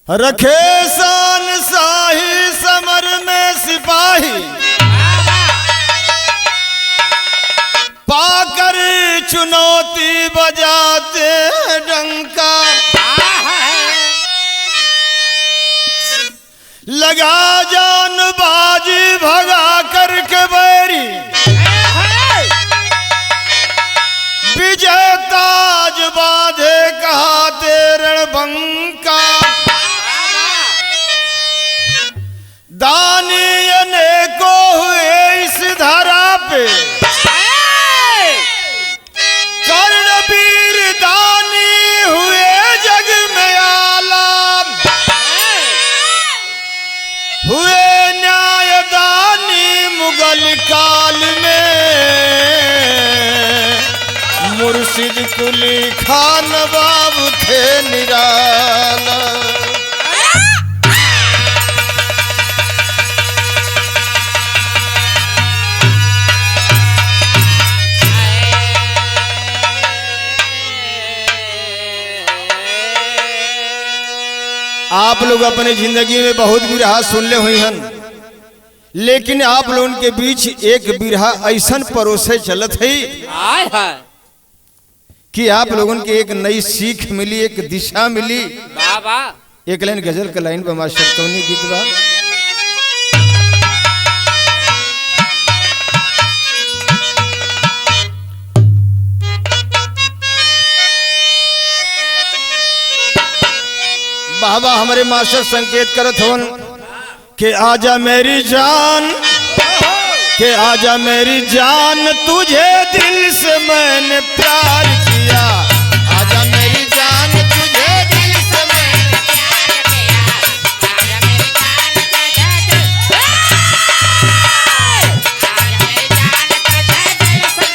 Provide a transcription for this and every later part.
रखे शान शाही समर में सिपाही, पाकर चुनौती बजाते डंका, लगा जान बाजी भगा करके बैरी, विजय ताज बांधे कहाते रणबंका, दानी अनेको हुए इस धरा पे, कर्णवीर दानी हुए जग में आलम, हुए न्यायदानी मुगल काल में, मुर्शिद कुली खान बाबू थे निराला। आप लोग अपने जिंदगी में बहुत बिरहा सुन ले हुई हन, लेकिन आप लोगों के बीच एक बिरहा ऐसा परोसे चलत है कि आप लोगों के एक नई सीख मिली, एक दिशा मिली। एक लाइन गजल का लाइन बा मास्टर, कौनी गीत बा? बाबा हमारे मास्टर संकेत करत होन कि आजा मेरी जान, कि आजा मेरी जान, तुझे दिल से मैंने प्यार किया, आजा मेरी जान, तुझे दिल से मैंने प्यार किया, आजा मेरी जान, तुझे दिल से,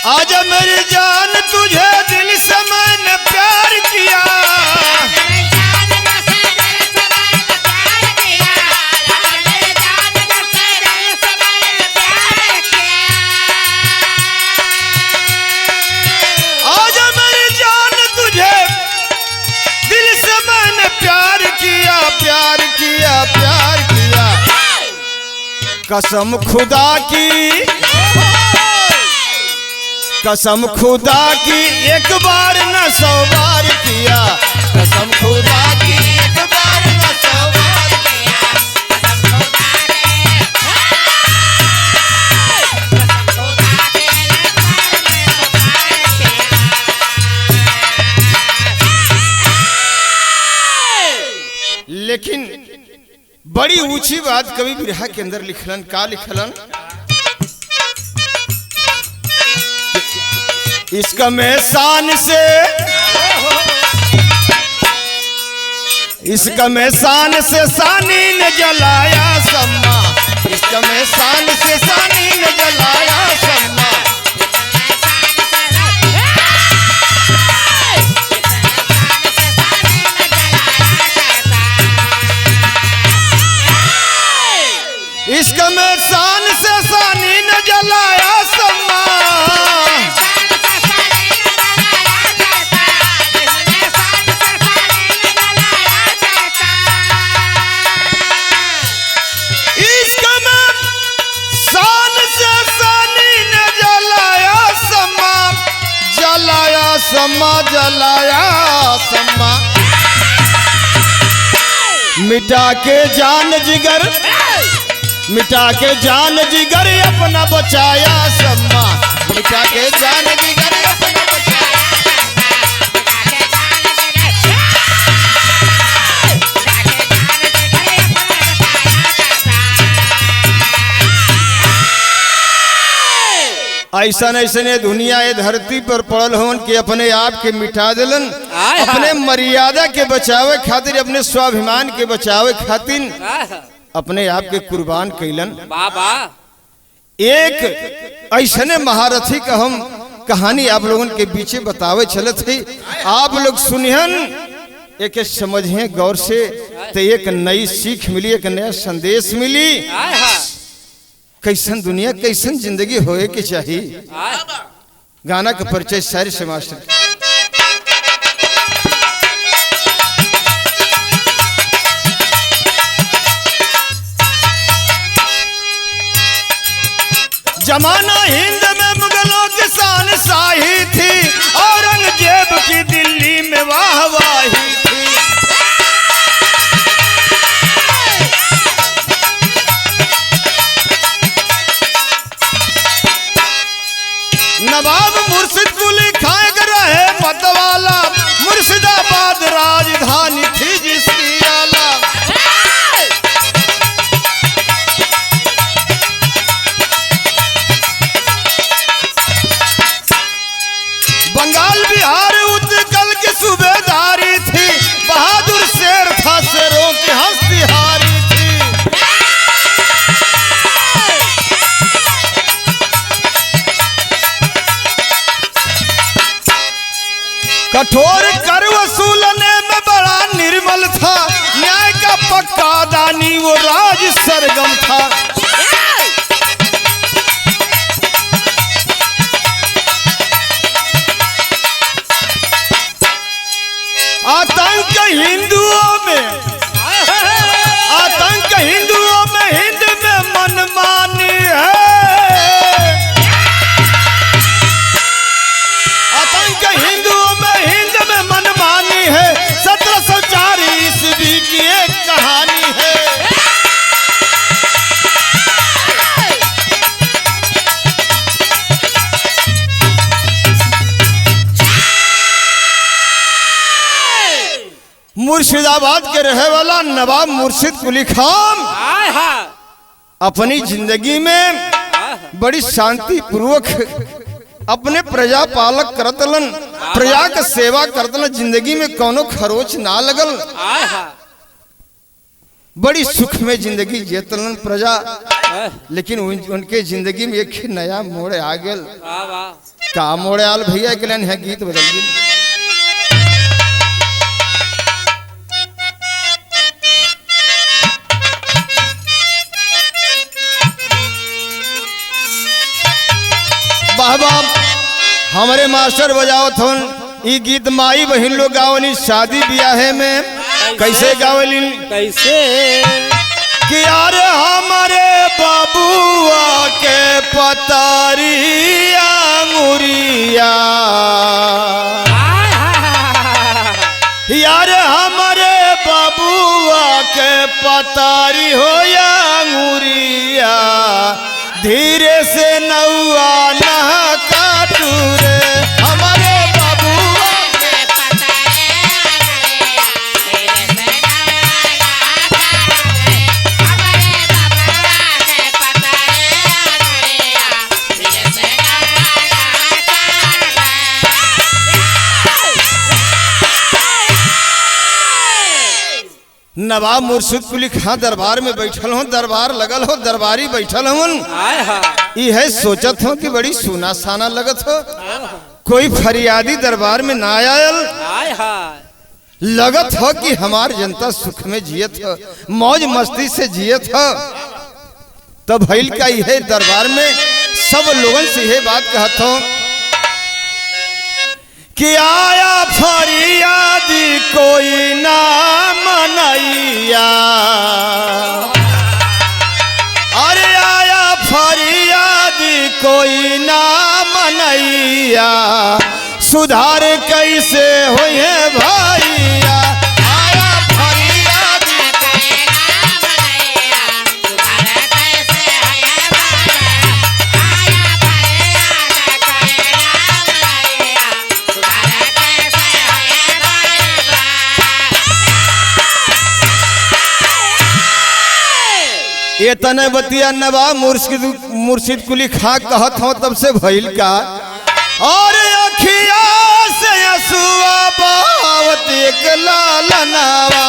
आजा मेरी जान, तुझे दिल से मैंने प्यार किया, आजा मेरी जान, तुझे दिल से मैंने प्यार किया, प्यार किया, प्यार किया, कसम खुदा की, कसम खुदा की, एक बार न 100 बार किया, कसम खुदा की, एक बार न 100 बार किया, कसम खुदा की। लेकिन बड़ी ऊंची बात कवि बिरहा के अंदर लिखलन, का लिखलन? इसका मैं शान से, इसका मैं शान से सानी ने जलाया सम्मा, इसका मैं शान से सानी ने जलाया सम्मा, इसका मैं शान से सानी ने जलाया सम्मा, सम्मा जलाया सम्मा, मिटा के जान जिगर, मिटा के जान जिगर अपना बचाया सम्मा, मिटा के जान जिगर अपना बचाया, ऐसा ऐसा दुनिया ये धरती पर पड़ल होन कि अपने आप के मिटा दिलन, अपने मर्यादा के बचावे खातिर, अपने स्वाभिमान के बचावे खातिर अपने आप के कुर्बान कैलन। एक ऐसने महारथी का हम कहानी आप लोगों के बीच बतावे चलत है, आप लोग सुनिहन, एक समझे गौर से, तो एक नई सीख मिली, एक नया संदेश मिली। कैसन दुनिया कैसन जिंदगी होए के चाहिए। गाना का परिचय शायर से मास्टर। जमाना हिंद में मुगलों की शान शाही थी, औरंगजेब की दिल्ली में वाहवाही थी। नवाब मुर्शिद कुली खाए रहे मतवाला, मुर्शिदाबाद राजधानी थी जिसकी आला। बंगाल बिहार उत्कल की सूबेदारी थी, बहादुर शेर था शेरों की हस्तिहारी थी। कठोर कर वसूलने में बड़ा निर्मल था, न्याय का पक्का दानी वो राज सरगम था। आतंक हिंदुओं में हिंद में मनमानी है। आतंक हिंदुओं में हिंद में मनमानी है, 1704 ईस्वी की एक कहानी है। मुर्शिदाबाद के रहे वाला नवाब मुर्शिद कुली खान अपनी जिंदगी में बड़ी शांति पूर्वक अपने प्रजा पालक करतलन, प्रजा का सेवा करतलन। जिंदगी में कोनो खरोच ना लगल, बड़ी सुख में जिंदगी जीतलन प्रजा। लेकिन उनके जिंदगी में एक नया मोड़ आ गल। का मोड़ आल भैया के लिए गीत बदल गई। बाबा हमारे मास्टर बजावत हन ई गीत माई बहन लोग गावली शादी ब्याहे में। कैसे गावली? कैसे कि यार हमारे बाबुआ के पतारिया मुरिया, यार हमारे बाबुआ के पतारी हो या मुरिया, धीरे से नौआ ना काटू रे हमारे बाबुआ के पतारे। नवाब मुर्शिद कुली खां दरबार में बैठल हो, दरबार लगल हो, दरबारी बैठल हो। यह सोचत हो कि बड़ी सुना साना लगत हो, कोई फरियादी दरबार में ना आयल। लगत हो कि हमार जनता सुख में जियत हो, मौज मस्ती से जियत हो। तब भइल का यह दरबार में सब लोगन से यह बात कहत हो कि आया फरियादी कोई ना मनैया, अरे आया फरियादी कोई ना मनैया, सुधार कैसे होए भैया। आया फरियादी कोई ना मनैया, सुधार कैसे होए भैया। आया फरियादी कोई ना मनैया, सुधार कैसे होए भैया। ये तने बतिया नवाब मुर्शिद कुली खां कहत हो तब से भइल का। और अखिया से असुआ बावत एक लालनावा,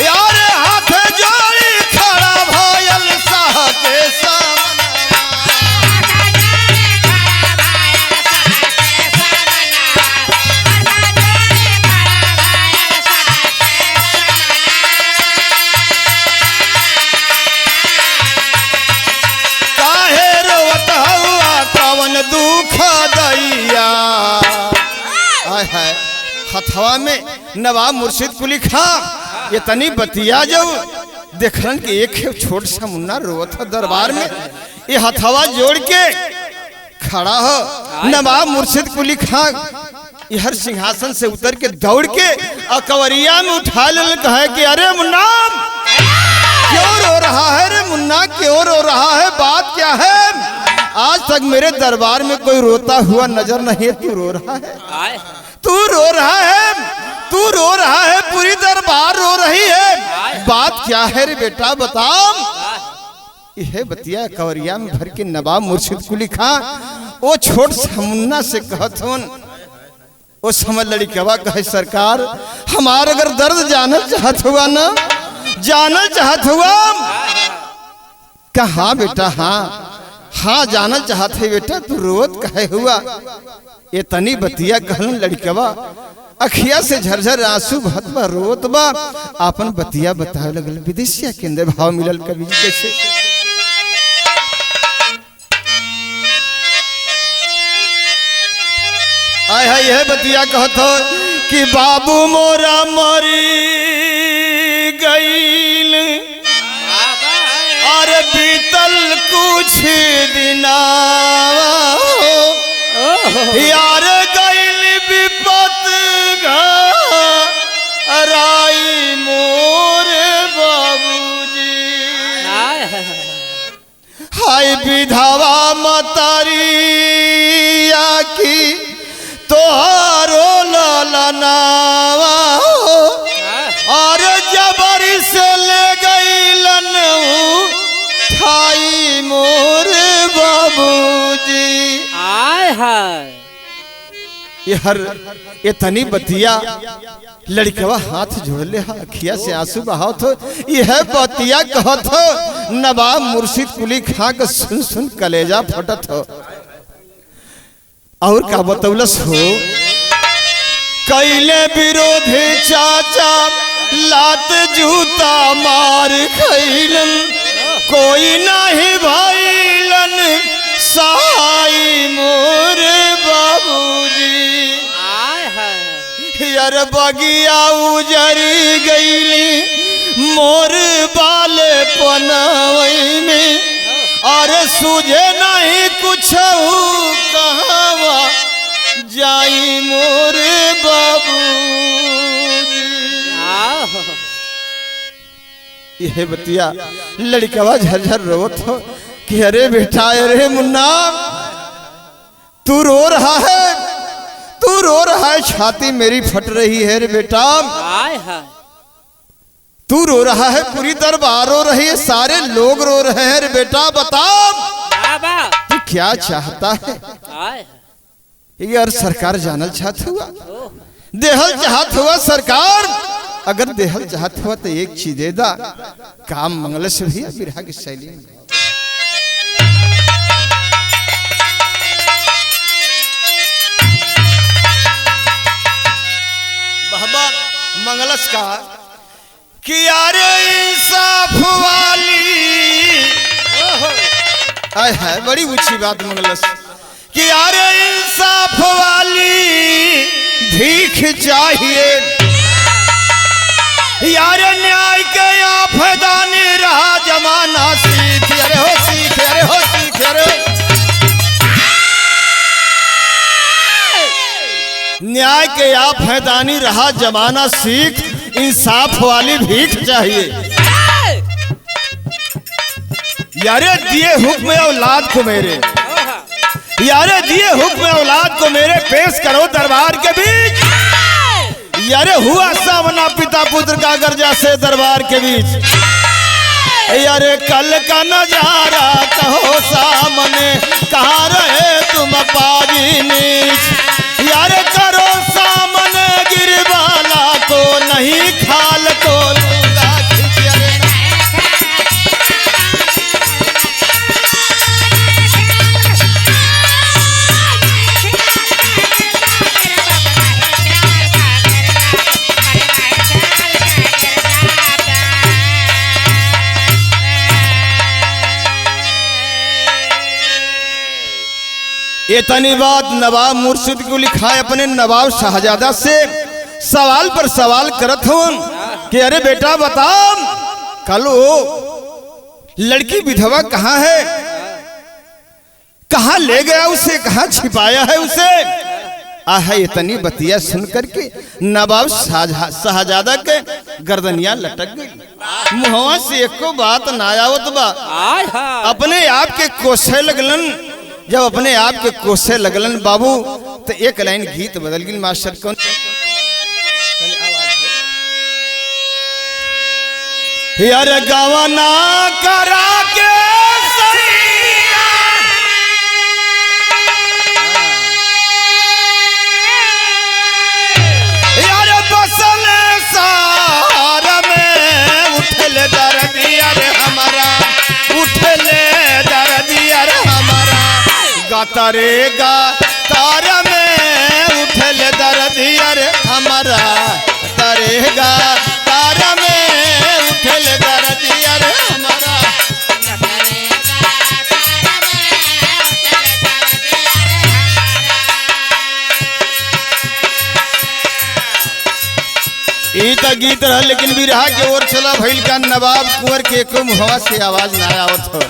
यार हाथ जोड़ी खड़ा भयल साह के सामने। दुख दैया। आय हाय हथवा में नवाब मुर्शिद कुली खां ये तनी बतिया जब देखलन कि एक छोट सा मुन्ना रोत है दरबार में, ये हथवा जोड़ के खड़ा हो। नवाब मुर्शिद कुली खां हर सिंहासन से उतर के दौड़ के और कवरिया में उठा ले कहा कि अरे मुन्ना क्यों रो रहा है रे मुन्ना, क्यों रो रहा है, बात क्या है? आज तक मेरे दरबार में कोई रोता हुआ नजर नहीं है, तू रो रहा है, तू रो रहा है, तू रो रहा है, पूरी दरबार रो रही है, बात क्या है रे बेटा बता। यह बतिया कवरिया में भर के नवाब मुर्शिद कुली खां वो छोट सा मुन्ना से कहत हन। वो समझ लड़कवा कहे सरकार हमारा अगर दर्द जानल चाहत हुआ ना, जानल चाहत हुआ कहा बेटा, हाँ हाँ जानल चाहत है बेटा, तू रोत कहे हुआ। ये तनी बतिया कहलन लड़कवा अखिया से झरझर आंसू बहत बा, रोत बा, आपन बतिया बतावे लगल। विदेशिया के अंदर भाव मिलल कवि जी कैसे? आय हाय यह बतिया कहत हो कि बाबू मोरा मरी गईल और बीतल कुछ दिना यार गईल विपत घराई मोर बाबूजी। हाय विधवा मतरिया की तोहारो ललनावा और जबरी से ले गईलन ठाई मोर बाबूजी। आय हाय ये तनी बतिया लड़कवा हाथ जोड़ ले अखिया से आंसू बहावत हो। यह बतिया कहत हो नवाब मुर्शिद कुली खां के सुन सुन कलेजा फटत हो। और का बतौलस हो कैले विरोधी चाचा लात जूता मार खैलन, कोई नहीं भैलन सहाय मोर बाबूजी। यार बगिया उजरी गईली मोर बाले पनवई में और सूझे नहीं कुछ कहवा जाई मोर बाबूजी। यह बतिया लड़कवा झरझर रोत हो कि अरे बेटा अरे मुन्ना तू रो रहा है, तू रो रहा है, छाती मेरी फट रही है रे बेटा, तू रो रहा है, पूरी दरबार रो रही है, सारे लोग रो रहे हैं रे बेटा बता तू क्या चाहता है? यार सरकार जानल चाहत हुआ, देहल चाहत हुआ सरकार, अगर देहल चाहत हुआ तो एक चीज दे दा, काम मंगल से भी बिरहा की शैली में। मंगलस का कि यार इंसाफ वाली आय है बड़ी ऊंची बात मंगलस कि यार इंसाफ वाली भीख चाहिए, यार न्याय के आफदानी रहा जमाना सीख, अरे हो सीख, अरे हो सीख, अरे न्याय के आफदानी रहा जमाना सीख, इंसाफ वाली भीख चाहिए। यारे दिए हुक्म औलाद को मेरे, यारे दिए हुक्म औलाद को मेरे पेश करो दरबार के बीच। यारे हुआ सामना पिता पुत्र का गर्जा से दरबार के बीच। यारे कल का नजारा कहो सामने, कहाँ रहे तुम पाजी नीच। यारे करो सामने गिरबाला को, नहीं खाल को लूंगा इतनी बात नवाब मुर्शिद को लिखा है अपने नवाब शाहजादा से सवाल पर सवाल करत हूं कि अरे बेटा बताओ कल वो लड़की विधवा कहाँ है, कहाँ ले गया उसे, कहाँ छिपाया है उसे। आह इतनी बतिया सुन करके नवाब शाहजादा के गर्दनिया लटक गई, मुहवा से एको बात ना आवत बा। अपने आप के कोसे लगलन, जब अपने आप के कोसे लगलन बाबू तो एक लाइन गीत बदल गई मास्टर कौन। यार गवना करा के यार बसल सारा में उठले दर्दिया रे हमारा, उठले दर्दिया रे हमारा, गातारे गा तारा में उठले दर्दिया रे हमारा, तरेगा तारा में उठले दर्दिया रे हमारा। ई तो गीत रहा लेकिन बिरहा के ओर चला भइल का नवाब कुंवर के एको मुहवा से आवाज ना आवत हो।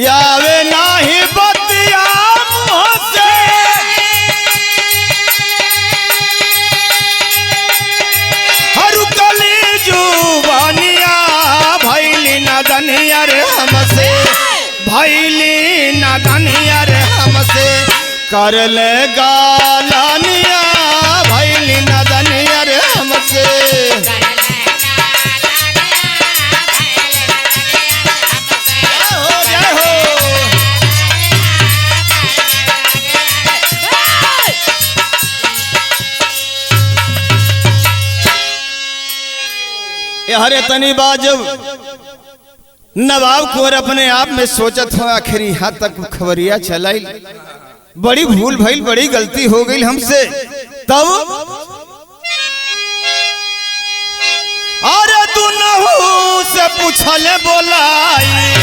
यावे नाही बतिया मुँह से हरु कली जुबानिया भैली ना दनिया रे हमसे, भैली ना दनिया रे हमसे, कर ले गालानिया भैली ना दनिया रे हमसे। हरे तनी बात जब नवाब कुंवर अपने आप में सोचत हो आखिर यहाँ तक खबरिया चलाई, बड़ी भूल भइल, बड़ी गलती हो गई हमसे। तब अरे दुनहु से पूछले बोलाई,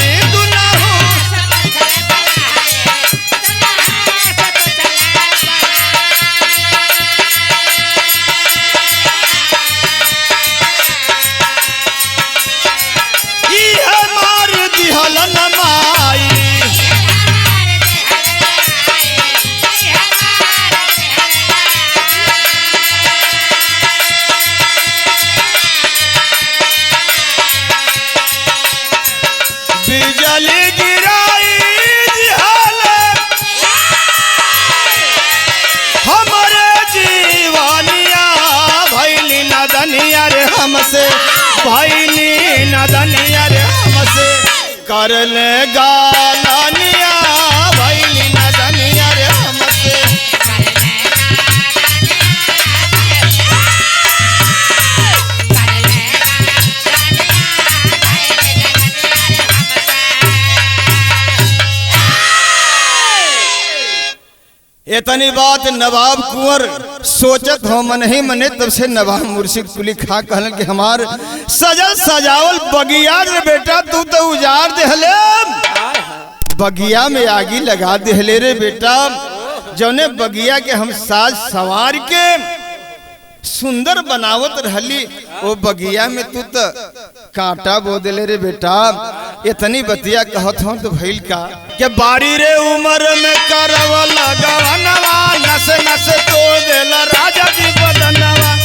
बिजली गिराई हमारे जीवानिया भैली ना दनिया रे हमसे, भैली ना दनिया रे हमसे, कर ले गालानिया भैली ना दनिया रे हमसे। इतनी बात नवाब कुंवर सोचत हो मन ही मने, तब से नवाब मुर्शिद कुली खा कहलन कि हमार सजल सजावल बगिया रे बेटा तू तो उजाड़ देहले, बगिया में आगी लगा देहले रे बेटा। जौने बगिया के हम साज सवार के सुंदर बनावत रहली, वो बगिया में तू तो कांटा बो देले रे बेटा। इतनी बतिया कहत हूँ तो भइल का के बारी रे उम्र में करवा लगवनवा, नस नस तोड़ देला राजा जी बदनवा।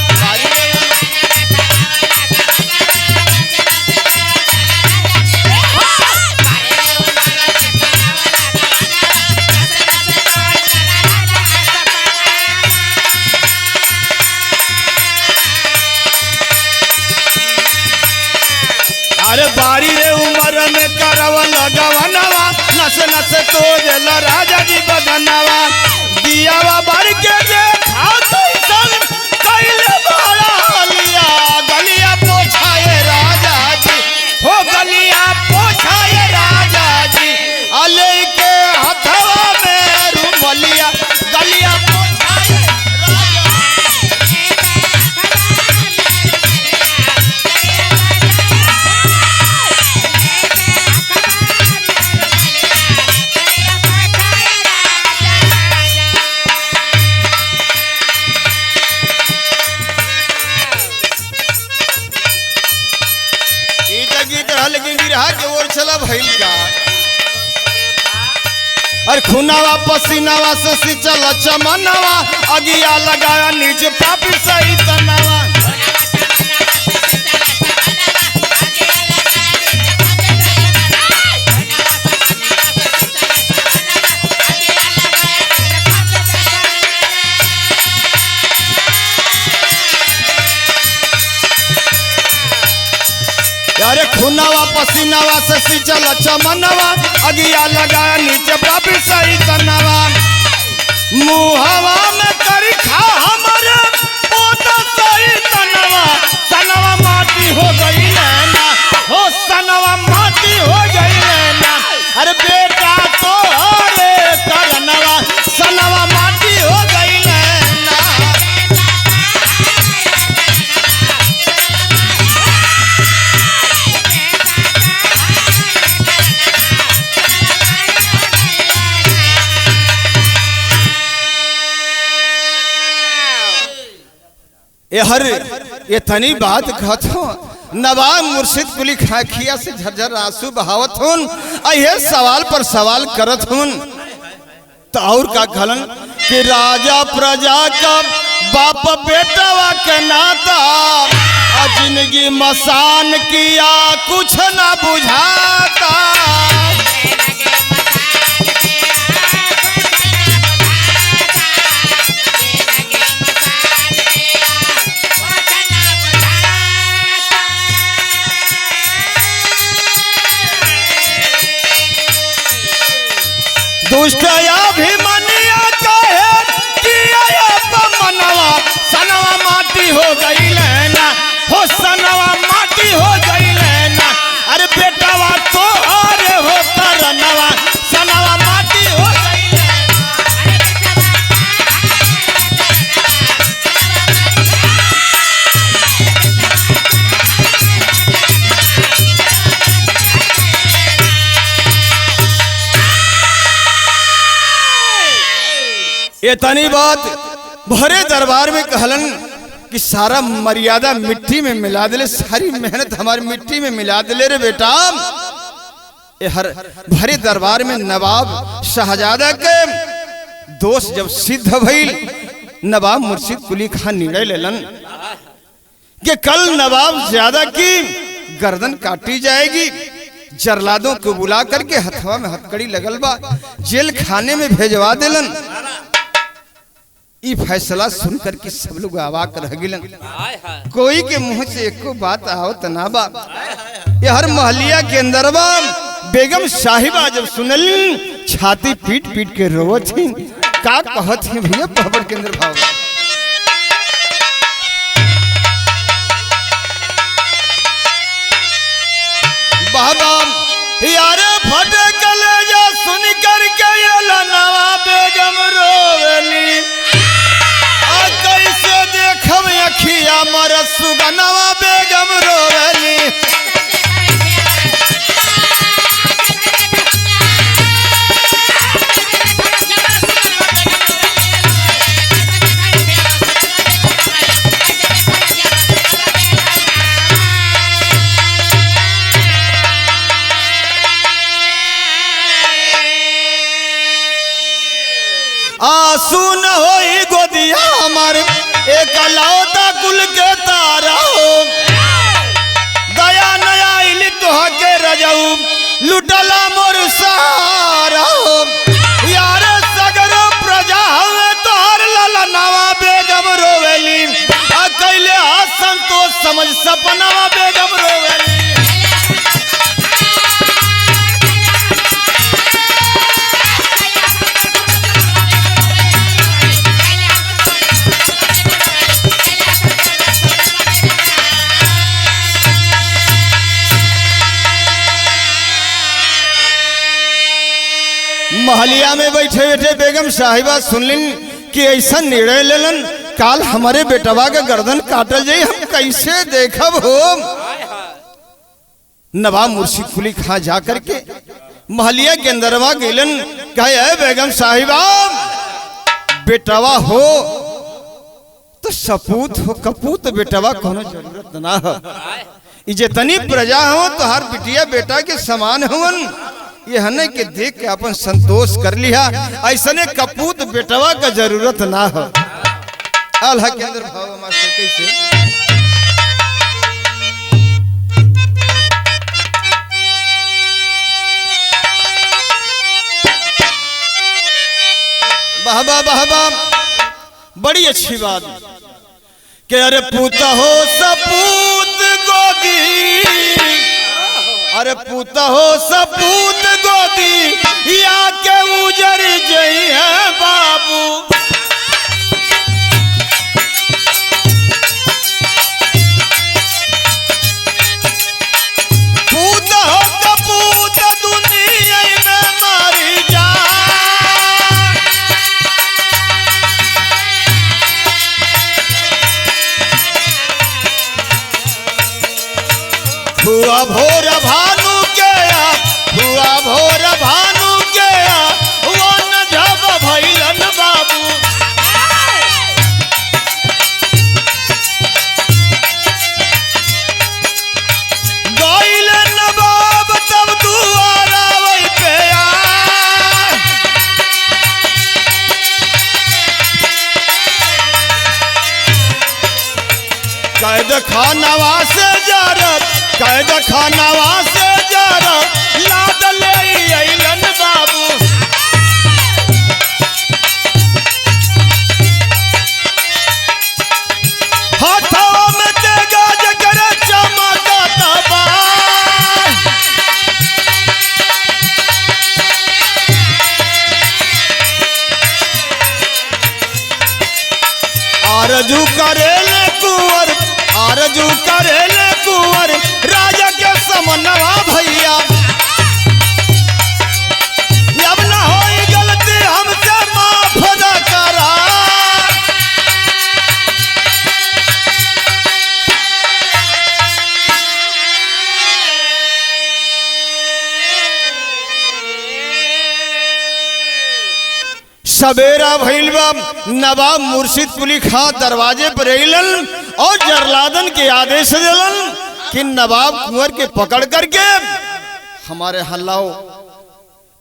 अरे बारी रे उम्र में करवा लगवनवा, नस नस तोड़ देला राजा जी बदनवा। दियावा भर के देखा कैसन कैले बड़ा लिया, गलिया पोछाए राजा जी, हो गलिया पोछाए राजा जी, अले के हथवा में रुमलिया गलिया पोछाए राजा। बिरहा के ओर चला भइल का। अरे खुनावा पसीनावा से सिंचल चमनवा अगिया लगाया नीचे पापी सही तनावा। अरे खुनावा पसीनावा से सिंचल चमनवा अगिया लगाया नीचे पापी सही तनावा। मुहवा में करी खा हमारे पोता सही तनावा। सनवा माटी हो गई नैना हो सनवा माटी हो गई नैना। अरे बेटा तो रे करनवा सनवा माटी हो गई नैना। ये तनी बात कहत हो नवाब मुर्शिद कुली खाखिया से झरझर आंसू बहावत हुन। ये सवाल पर सवाल करत हुन तो और का कहलन कि राजा प्रजा का बाप बेटावा के नाता जिंदगी मसान किया कुछ ना बुझाता। दुष्ट अभिमन्या कहे किया मनवा सनवा माटी हो गई लेना हो सनवा माटी हो गई लेना। अरे बेटावा तो अरे हो करनवा सनवा माटी हो गई ये तनी बात भरे दरबार में कहलन कि सारा मर्यादा मिट्टी में मिला दिले, सारी मेहनत हमारी मिट्टी में मिला दिले रे बेटा। ये हर भरे दरबार में नवाब शाहजादा के दोस्त जब सिद्ध भइल नवाब मुर्शिद कुली खान निर्णय लेलन कि कल नवाब ज्यादा की गर्दन काटी जाएगी। जरलादों को बुला करके हथवा में हथकड़ी लगल बा जेल खाने में भेजवा दिलन। ई फैसला सुनकर के सब लोग अवाक रह गिलन। कोई के मुंह से एको बात आवत ना बा। ये हर महलिया के अंदर बा बेगम साहिबा जब सुनल छाती पीट पीट के रोवत थी। का कहत है भैया पहबड़ के अंदर भाव बाबा यारे फटे कलेजा सुन कर के ये लनवा बेगम रोवेली। कैसे देखब अखिया मर सुगनवा बेगम रोवेली। आंसू न होई गोदिया हमारे एक लौटा कुल के तारा हो। दया नया इली तोह के रजऊ लुटला मोर सहारा हो। यार सगरो प्रजा हमें तोहर ललनवा बेगम रोवेली। कैले असंतोष समझ सपनवा बेगम रोवेली। महलिया में बैठे बैठे बेगम साहिबा सुनलिन कि ऐसा निर्णय लेलन काल हमारे बेटवा के गर्दन काटल जाई। हम कैसे देखब हो। नवाब मुर्शिद कुली खां जाकर के महलिया के अंदरवा गेलन कहे बेगम साहिबा बेटवा हो तो सपूत हो कपूत बेटवा कोनो जरूरत ना हो। जितनी प्रजा हो तो हर बिटिया बेटा के समान हुवन, ये हने के देख के अपन संतोष कर लिया। ऐसने कपूत बेटवा का जरूरत ना हो। आल्हा के अंदर भाव मास्टर कैसे बहबा बहबा, बड़ी अच्छी बात कि अरे पूता हो सपूत गोदी, अरे पूता हो सपूत गोदी या के उजर जई है बाबू। पूता हो कपूत दुनिया में मारी जा, हुआ भोर भानु के हुआ भोर भानु के वो न जब भैलन बाबू। गइल नवाब तब दुआरा वही पे कैद खानवा से जरत, कैद खानवा से जरा लाद ले अइलन बाबू। हाथों में तेगा जकर चमकता बा, आरजू करेले कुंवर, आरजू करेले कुंवर राजा के समनवा भैया। अब न होई गलती हमसे माफ न करा, सवेरा भइल बा। नवाब मुर्शिद कुली खां दरवाजे पर अइलन और जरलादन के आदेश दिलन कि नवाब कुंवर के पकड़ करके हमारे हल्लाओ।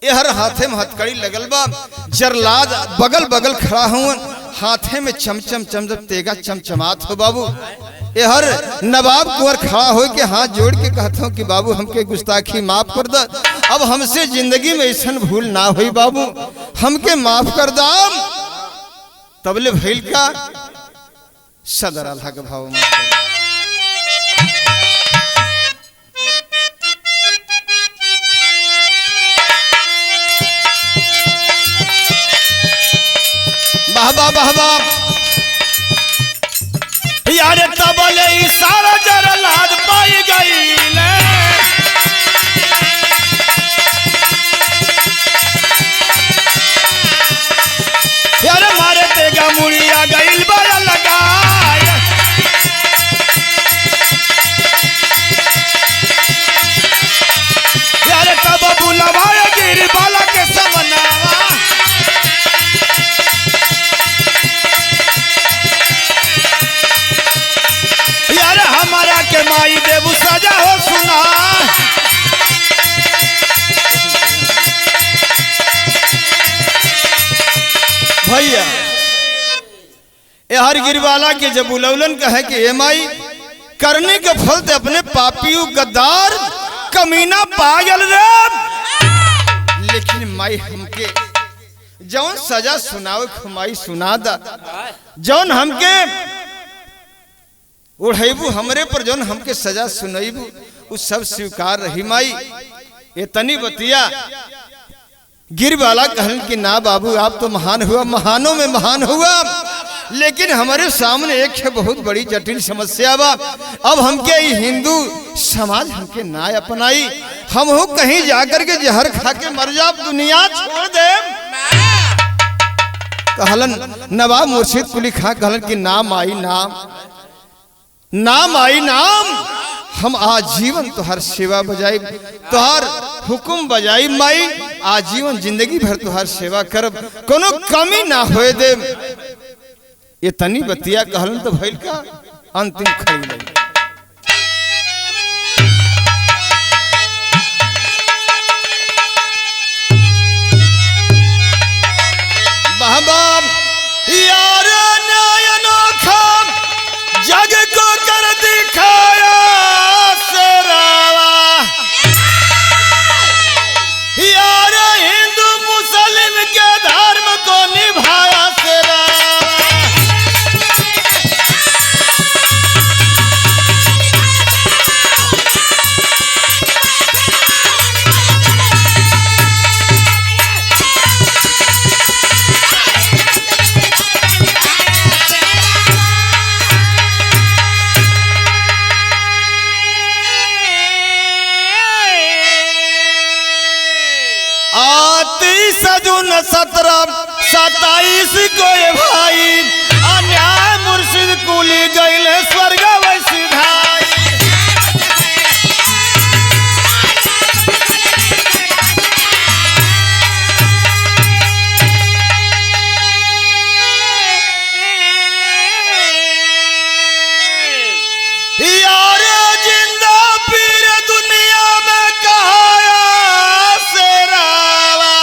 यहर हाथे में हथकड़ी लगल बा, जरलाद बगल बगल खड़ा हुआ, हाथे में चमचम चमचम तेगा चमचमात हो बाबू। यहर नवाब कुंवर खड़ा हो के हाथ जोड़ के कहता हूँ कि बाबू हमके गुस्ताखी माफ कर द, अब हमसे जिंदगी में ऐसा भूल ना हुई बाबू, हमके माफ कर द। तबले भइल का सदर अल्लाह के भाव में बहबा बहबा यार तबले सारा जरलाद पाई गई यार मारे तेगा मुड़िया गईल बड़ा लगाय यार तब बुलवाया गिर बाला के समनावा यार हमारा के माई देवू सजा हो सुना भैया। हर गिरवाला के जब बुलौलन कहे कि ए माई करने के फल ते अपने पापियों गद्दार कमीना पागल रे, लेकिन माई हमके जौन सजा सुनावे खुमाई सुना दा, जौन हमके उड़ेबू हमरे पर जौन हमके सजा सुनैबू उ सब स्वीकार रही माई। ये तनी बतिया गिरवाला कहन कि ना बाबू आप तो महान हुआ, महानों में महान हुआ, लेकिन हमारे सामने एक है बहुत बड़ी जटिल समस्या बा। अब हमके हिंदू समाज हमके ना अपनाई, हम हो कहीं जाकर के जहर खा के मर जा, दुनिया छोड़ दे। कहलन नवाब मुर्शिद कुली खां कहलन कि नाम आई नाम, नाम आई नाम, हम आजीवन तुहार सेवा बजाई, तुहार हुकुम बजाई माई, आजीवन जिंदगी भर तुहार सेवा करब, कोनो कमी ना होए दे। ये तनी बतिया कहलन तो भइल का अंतिम खड़ी लगी। जून 1727 को ये भाई अन्याय मुर्शिद कुली गईले स्वर्ग वैसी धाई। यार जिंदा पीर दुनिया में कहाया शेरावा,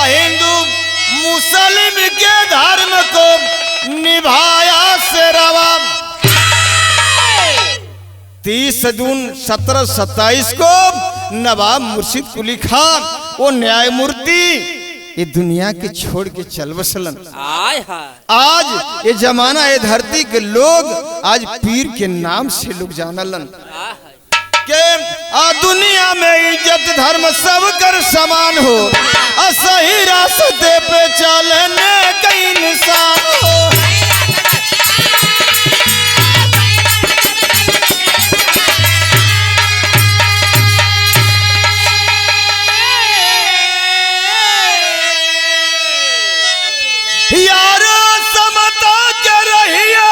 हिंदू मुस्लिम के धर्म को निभाया शेरावा। 30 जून 1727 को नवाब मुर्शिद कुली खान वो न्यायमूर्ति ये दुनिया के छोड़ के चल बसलन। आज ये जमाना ये धरती के लोग आज पीर के नाम से लोग जानलन के दुनिया में इज्जत धर्म सब कर समान हो, सही रास्ते पे चलने का इंसान हो। यार समता के रहिया,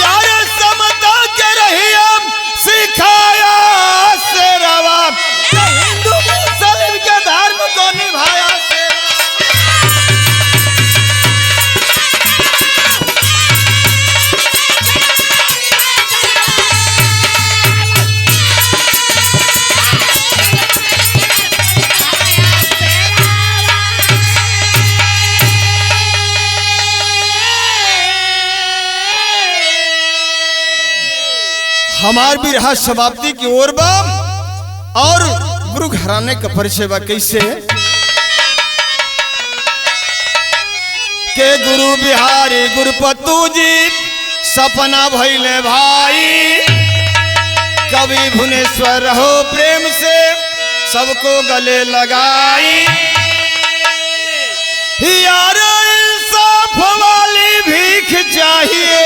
यार समता के रहिया सिखाया शेरावा, हिंदू मुस्लिम के धर्म को निभाया हमार भी रहा समाप्ति की ओर बा। और गुरु घराने का परिचय बा कैसे के गुरु बिहारी गुरुपतु जी सपना भइले भाई, कवि भुवनेश्वर रहो प्रेम से सबको गले लगाई। यार इंसाफ वाली भीख चाहिए,